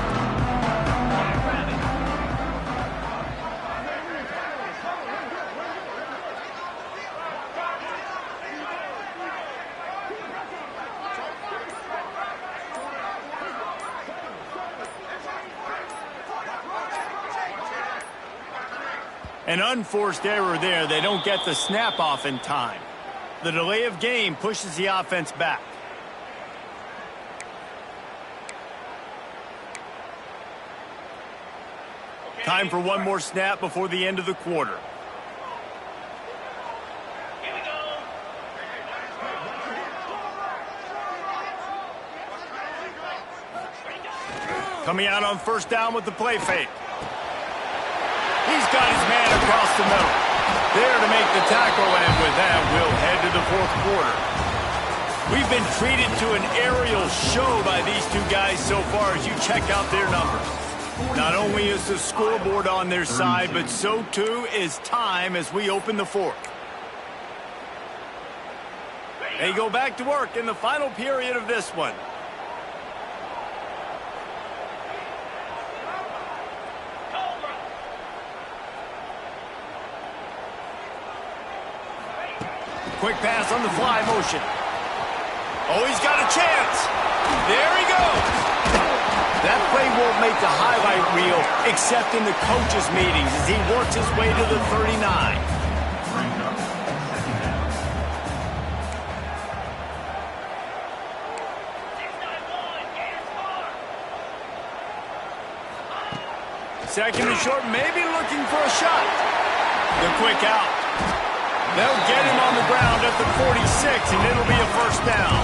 An unforced error there. They don't get the snap off in time. The delay of game pushes the offense back. Time for one more snap before the end of the quarter. Coming out on 1st down with the play fake. He's got his man across the middle. There to make the tackle, and with that, we'll head to the 4th quarter. We've been treated to an aerial show by these two guys so far as you check out their numbers. Not only is the scoreboard on their side, but so too is time as we open the 4th. They go back to work in the final period of this one. Quick pass on the fly motion. Oh, he's got a chance. There he goes. That play won't make the highlight reel except in the coaches' meetings as he works his way to the 39. Second and short, maybe looking for a shot. The quick out. They'll get him on the ground at the 46, and it'll be a first down.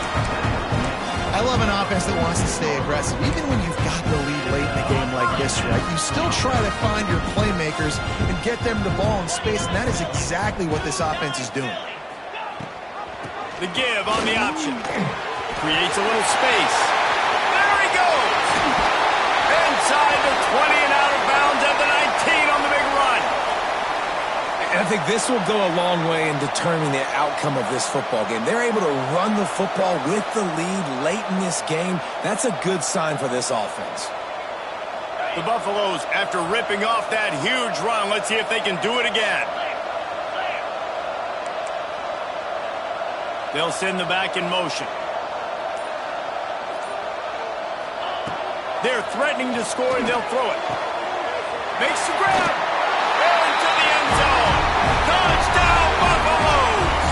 I love an offense that wants to stay aggressive. Even when you've got the lead late in a game like this, right, you still try to find your playmakers and get them the ball in space, and that is exactly what this offense is doing. The give on the option. Creates a little space. There he goes. Inside the 20 and out of bounds at the 19 on the big run. And I think this will go a long way in determining the outcome of this football game. They're able to run the football with the lead late in this game. That's a good sign for this offense. The Buffaloes, after ripping off that huge run, let's see if they can do it again. They'll send the back in motion. They're threatening to score, and they'll throw it. Makes the grab. Into the end zone. Touchdown, Buffaloes!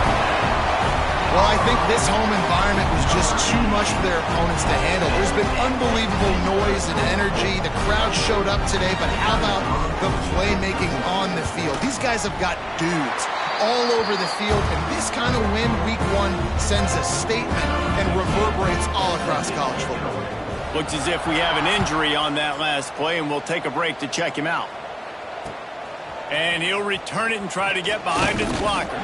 Well, I think this home environment was just too much for their opponents to handle. There's been unbelievable noise and energy. The crowd showed up today, but how about the playmaking on the field? These guys have got dudes all over the field, and this kind of win week one sends a statement and reverberates all across college football. Looks as if we have an injury on that last play, and we'll take a break to check him out. And he'll return it and try to get behind his blockers.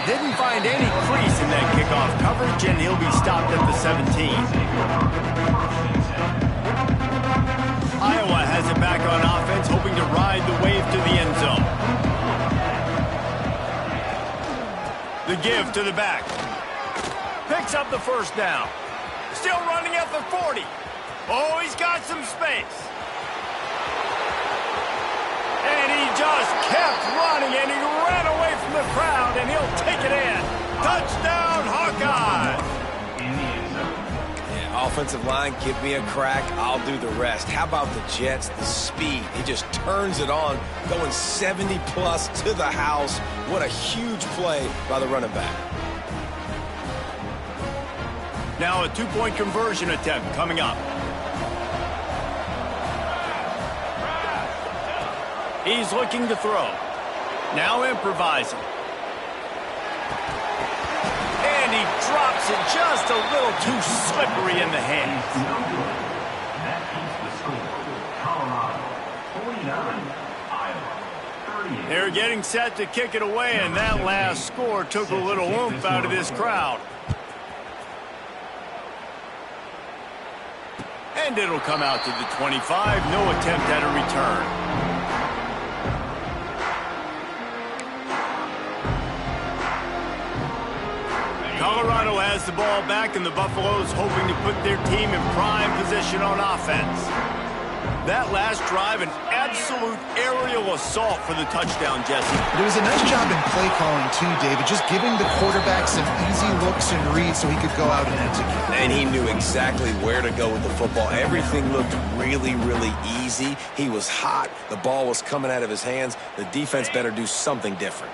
Didn't find any crease in that kickoff coverage, and he'll be stopped at the 17. Iowa has it back on offense, hoping to ride the wave to the end zone. The give to the back. Picks up the first down. Still running at the 40. Oh, he's got some space. And he just kept running, and he ran away from the crowd, and he'll take it in. Touchdown, Hawkeyes! Yeah, offensive line, give me a crack. I'll do the rest. How about the Jets? The speed. He just turns it on, going 70-plus to the house. What a huge play by the running back. Now a two-point conversion attempt coming up. He's looking to throw. Now improvising. And he drops it just a little too slippery in the hands. They're getting set to kick it away, and that last score took a little oomph out of this crowd. And it'll come out to the 25. No attempt at a return. Colorado has the ball back, and the Buffaloes hoping to put their team in prime position on offense. That last drive, an absolute aerial assault for the touchdown, Jesse. It was a nice job in play calling, too, David. Just giving the quarterback some easy looks and reads so he could go out and execute. And he knew exactly where to go with the football. Everything looked really, really easy. He was hot. The ball was coming out of his hands. The defense better do something different.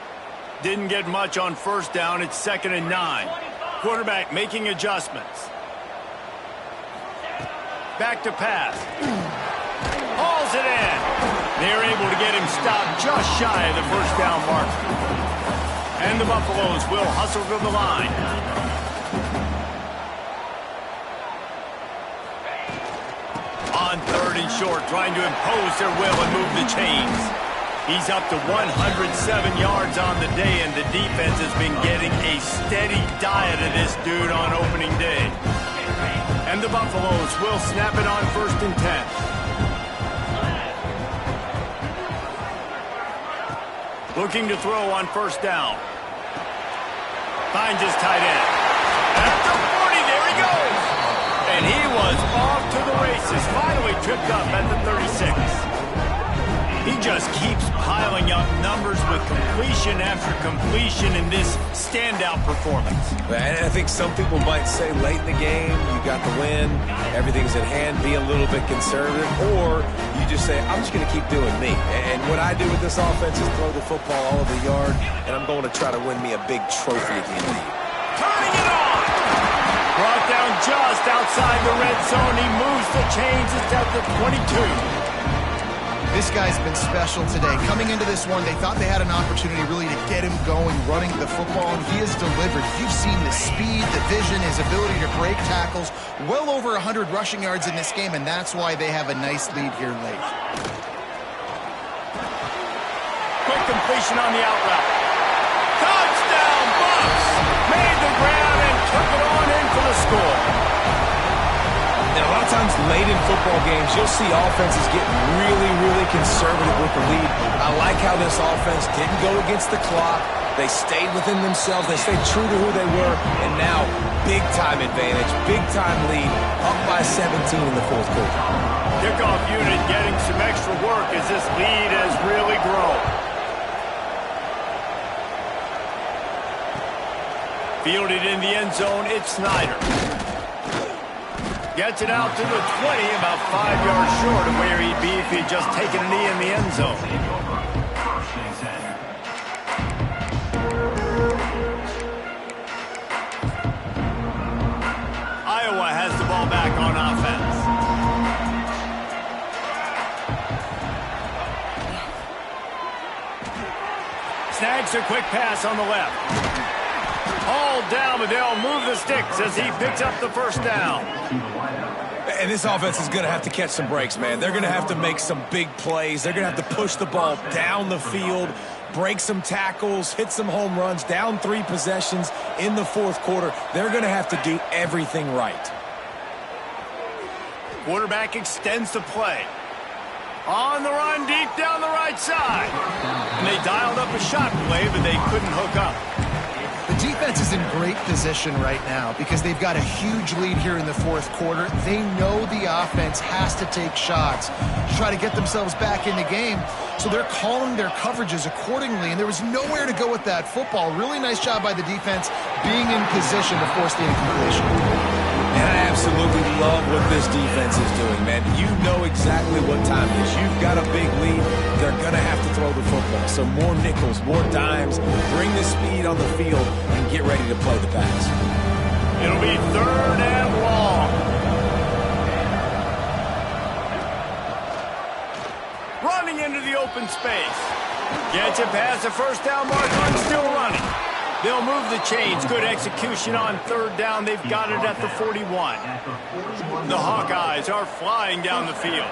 Didn't get much on first down. It's 2nd and 9. Quarterback making adjustments. Back to pass. Hauls it in. They're able to get him stopped just shy of the first down mark. And the Buffaloes will hustle to the line. On 3rd and short, trying to impose their will and move the chains. He's up to 107 yards on the day, and the defense has been getting a steady diet of this dude on opening day. And the Buffaloes will snap it on 1st and 10. Looking to throw on 1st down. Finds his tight end. At the 40, there he goes. And he was off to the races. Finally tripped up at the 36. He just keeps piling up numbers with completion after completion in this standout performance. And I think some people might say late in the game, you got the win, everything's at hand, be a little bit conservative, or you just say, I'm just going to keep doing me. And what I do with this offense is throw the football all over the yard, and I'm going to try to win me a big trophy at the end of the year. Turning it on! Brought down just outside the red zone. He moves the chains. It's at the 22. This guy's been special today. Coming into this one, they thought they had an opportunity really to get him going, running the football, and he has delivered. You've seen the speed, the vision, his ability to break tackles. Well over 100 rushing yards in this game, and that's why they have a nice lead here late. Quick completion on the out route. Touchdown, Bucks! Made the grab and took it on in for the score. And a lot of times late in football games, you'll see offenses get really, really conservative with the lead. I like how this offense didn't go against the clock. They stayed within themselves. They stayed true to who they were. And now, big-time advantage, big-time lead, up by 17 in the fourth quarter. Kickoff unit getting some extra work as this lead has really grown. Fielded in the end zone, it's Snyder. Gets it out to the 20, about 5 yards short of where he'd be if he'd just taken a knee in the end zone. Iowa has the ball back on offense. Snags a quick pass on the left. All down, but they'll move the sticks as he picks up the first down. And this offense is going to have to catch some breaks, man. They're going to have to make some big plays. They're going to have to push the ball down the field, break some tackles, hit some home runs, down 3 possessions in the fourth quarter. They're going to have to do everything right. Quarterback extends the play. On the run, deep down the right side. And they dialed up a shot play, but they couldn't hook up. The defense is in great position right now because they've got a huge lead here in the fourth quarter. They know the offense has to take shots to try to get themselves back in the game, so they're calling their coverages accordingly, and there was nowhere to go with that football. Really nice job by the defense being in position to force the incompletion. And I absolutely love what this defense is doing, man. You know exactly what time it is. You've got a big lead. They're going to have to throw the football. So more nickels, more dimes, bring the speed on the field, and get ready to play the pass. It'll be 3rd and long. Running into the open space. Gets it past the first down marker and still running. They'll move the chains. Good execution on 3rd down. They've got it at the 41. The Hawkeyes are flying down the field.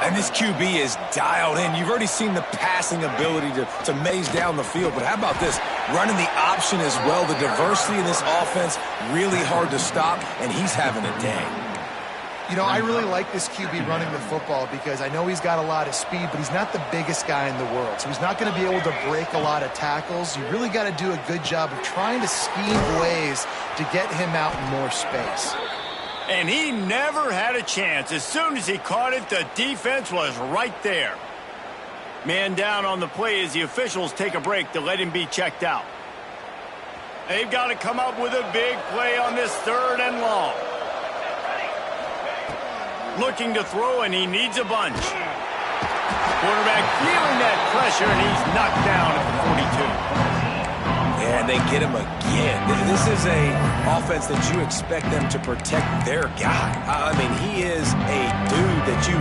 And this QB is dialed in. You've already seen the passing ability to maze down the field. But how about this? Running the option as well. The diversity in this offense, really hard to stop, and he's having a day. You know, I really like this QB running the football because I know he's got a lot of speed, but he's not the biggest guy in the world. So he's not going to be able to break a lot of tackles. You really got to do a good job of trying to scheme ways to get him out in more space. And he never had a chance. As soon as he caught it, the defense was right there. Man down on the play as the officials take a break to let him be checked out. They've got to come up with a big play on this 3rd and long. Looking to throw, and he needs a bunch. Quarterback feeling that pressure, and he's knocked down at the 42. Yeah, and they get him again. This is a offense that you expect them to protect their guy. I mean, he is a dude that you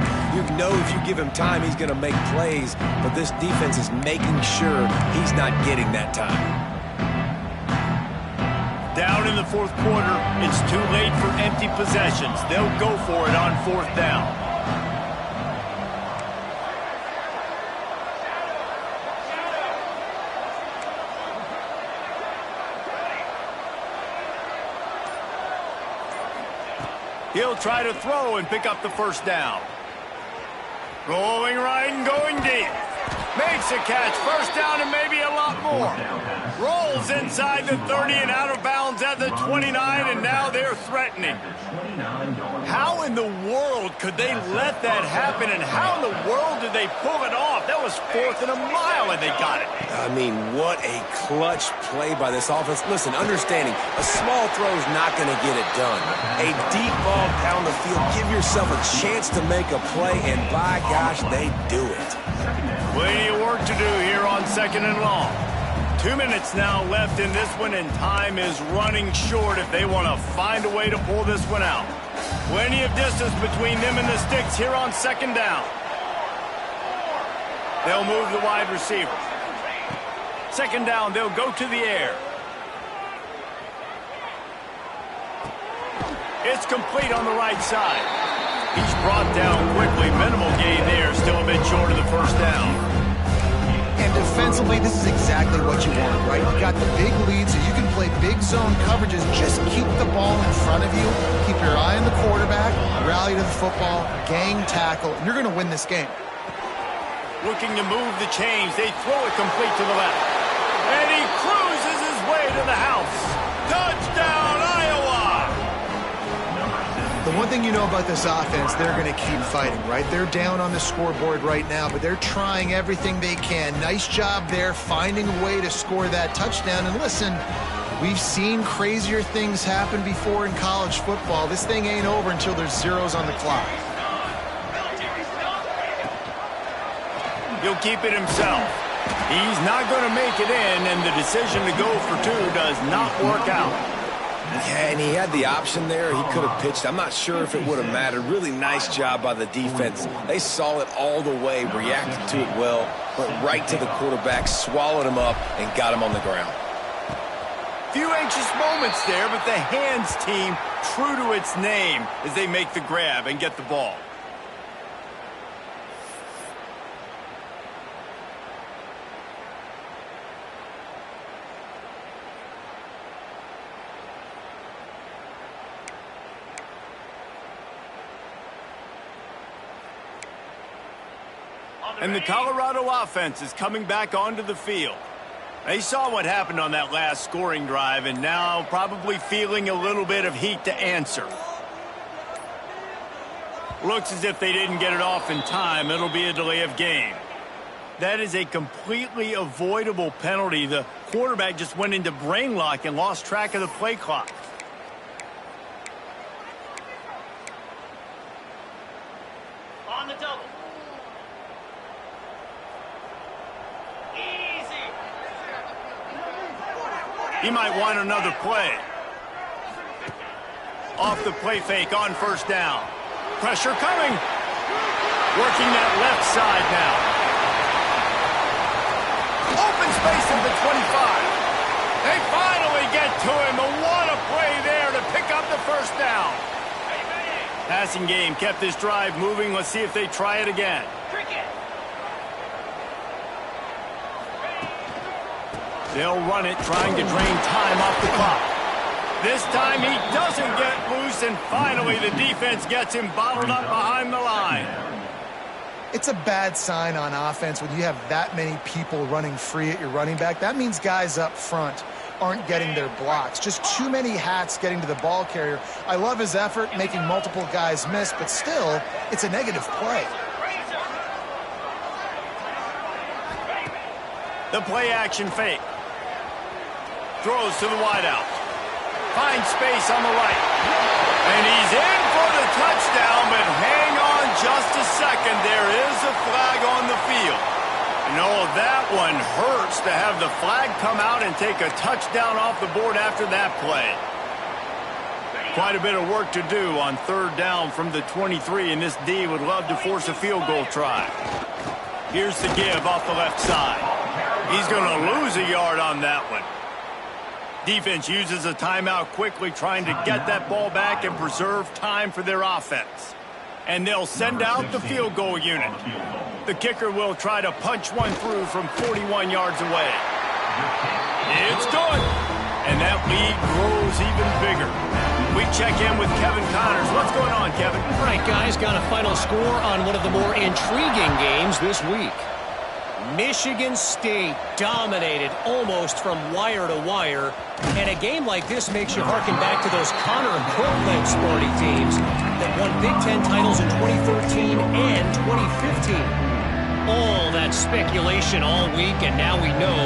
know if you give him time, he's going to make plays, but this defense is making sure he's not getting that time. Down in the fourth quarter, it's too late for empty possessions. They'll go for it on 4th down. He'll try to throw and pick up the first down. Going right and going deep. Makes makes a catch. First down and maybe a lot more. Rolls inside the 30 and out of bounds at the 29, and now they're threatening. How in the world could they let that happen, and how in the world did they pull it off? That was 4th and a mile, and they got it. I mean, what a clutch play by this offense. Listen, understanding, a small throw is not going to get it done. A deep ball down the field, give yourself a chance to make a play, and by gosh, they do it. Plenty of work to do here on 2nd and long. 2 minutes now left in this one, and time is running short if they want to find a way to pull this one out. Plenty of distance between them and the sticks here on 2nd down. They'll move the wide receiver. 2nd down, they'll go to the air. It's complete on the right side. He's brought down quickly. Minimal gain there. Still a bit short of the first down. And defensively, this is exactly what you want, right? You got the big lead, so you can play big zone coverages. Just keep the ball in front of you. Keep your eye on the quarterback. Rally to the football. Gang tackle. And you're going to win this game. Looking to move the chains. They throw it complete to the left. And he cruises his way to the house. Touchdown, Iowa! The one thing you know about this offense, they're going to keep fighting, right? They're down on the scoreboard right now, but they're trying everything they can. Nice job there, finding a way to score that touchdown. And listen, we've seen crazier things happen before in college football. This thing ain't over until there's zeros on the clock. He'll keep it himself. He's not going to make it in, and the decision to go for 2 does not work out. Yeah, and he had the option there. He could have pitched. I'm not sure if it would have mattered. Really nice job by the defense. They saw it all the way, reacted to it well, but right to the quarterback, swallowed him up, and got him on the ground. Few anxious moments there, but the hands team, true to its name, as they make the grab and get the ball. And the Colorado offense is coming back onto the field. They saw what happened on that last scoring drive, and now probably feeling a little bit of heat to answer. Looks as if they didn't get it off in time. It'll be a delay of game. That is a completely avoidable penalty. The quarterback just went into brain lock and lost track of the play clock. On the double. He might want another play. Off the play fake on 1st down. Pressure coming. Working that left side now. Open space at the 25. They finally get to him. And what a play there to pick up the 1st down. Passing game kept this drive moving. Let's see if they try it again. They'll run it, trying to drain time off the clock. This time he doesn't get loose, and finally the defense gets him bottled up behind the line. It's a bad sign on offense when you have that many people running free at your running back. That means guys up front aren't getting their blocks. Just too many hats getting to the ball carrier. I love his effort, making multiple guys miss, but still, it's a negative play. The play action fake. Throws to the wideout. Finds space on the right. And he's in for the touchdown, but hang on just a second. There is a flag on the field. You know, that one hurts to have the flag come out and take a touchdown off the board after that play. Quite a bit of work to do on 3rd down from the 23, and this D would love to force a field goal try. Here's the give off the left side. He's going to lose a yard on that one. Defense uses a timeout quickly, trying to get that ball back and preserve time for their offense. And they'll send out the field goal unit. The kicker will try to punch one through from 41 yards away. It's good. And that lead grows even bigger. We check in with Kevin Connors. What's going on, Kevin? All right, guys, got a final score on one of the more intriguing games this week. Michigan State dominated almost from wire to wire. And a game like this makes you harken back to those Connor and Court-led Sparty teams that won Big Ten titles in 2013 and 2015. All that speculation all week, and now we know.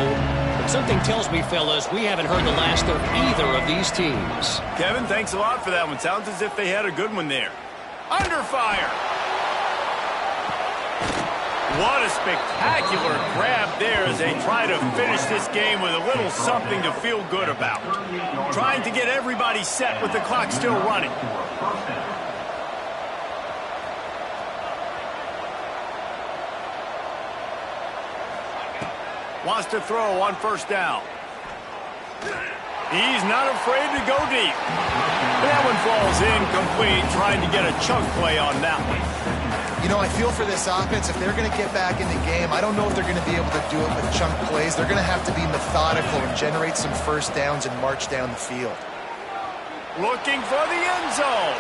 But something tells me, fellas, we haven't heard the last of either of these teams. Kevin, thanks a lot for that one. Sounds as if they had a good one there. Under fire. What a spectacular grab there as they try to finish this game with a little something to feel good about. Trying to get everybody set with the clock still running. Wants to throw on first down. He's not afraid to go deep. That one falls incomplete, trying to get a chunk play on that one. You know, I feel for this offense, if they're going to get back in the game, I don't know if they're going to be able to do it with chunk plays. They're going to have to be methodical and generate some first downs and march down the field. Looking for the end zone.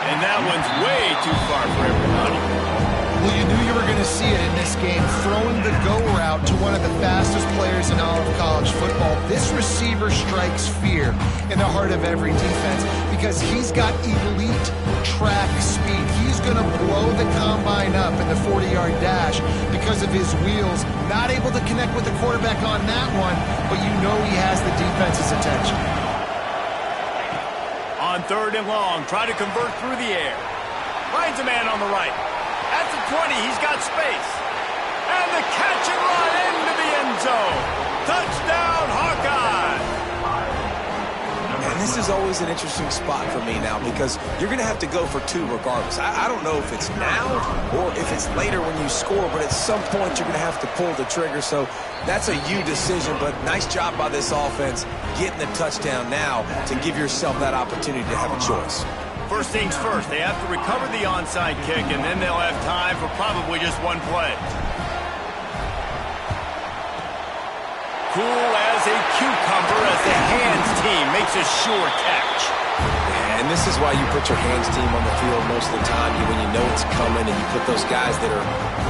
And that one's way too far for everybody. Well, you knew you were going to see it in this game, throwing the go route to one of the fastest players in all of college football. This receiver strikes fear in the heart of every defense because he's got elite track speed. He's going to blow the combine up in the 40-yard dash because of his wheels. Not able to connect with the quarterback on that one, but you know he has the defense's attention. On third and long, try to convert through the air. Finds a man on the right. At the 20, he's got space. And the catch and run into the end zone. Touchdown, Hawkeye! And this is always an interesting spot for me now because you're going to have to go for two regardless. I don't know if it's now or if it's later when you score, but at some point you're going to have to pull the trigger. So that's a you decision, but nice job by this offense getting the touchdown now to give yourself that opportunity to have a choice. First things first, they have to recover the onside kick, and then they'll have time for probably just one play. Cool as a cucumber as the hands team makes a sure catch. And this is why you put your hands team on the field most of the time when you know it's coming, and you put those guys that are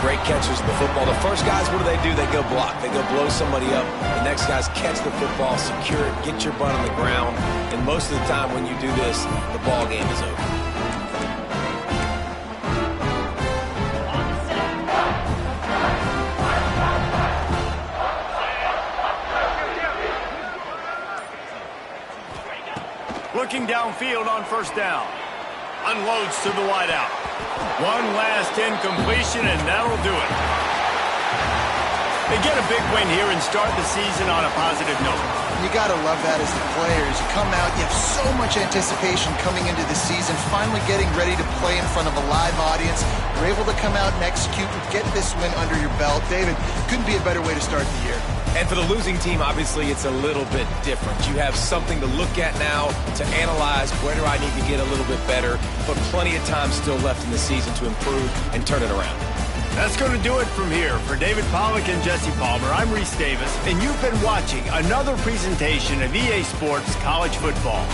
great catchers of the football. The first guys, what do? They go block. They go blow somebody up. The next guys catch the football, secure it, get your butt on the ground. And most of the time when you do this, the ball game is over. Looking downfield on first down. Unloads to the wideout. One last incompletion, and that'll do it. They get a big win here and start the season on a positive note. You got to love that as the players. You come out, you have so much anticipation coming into the season, finally getting ready to play in front of a live audience. You're able to come out and execute and get this win under your belt. David, couldn't be a better way to start the year. And for the losing team, obviously, it's a little bit different. You have something to look at now to analyze where do I need to get a little bit better, but plenty of time still left in the season to improve and turn it around. That's going to do it from here. For David Pollack and Jesse Palmer, I'm Reese Davis, and you've been watching another presentation of EA Sports College Football.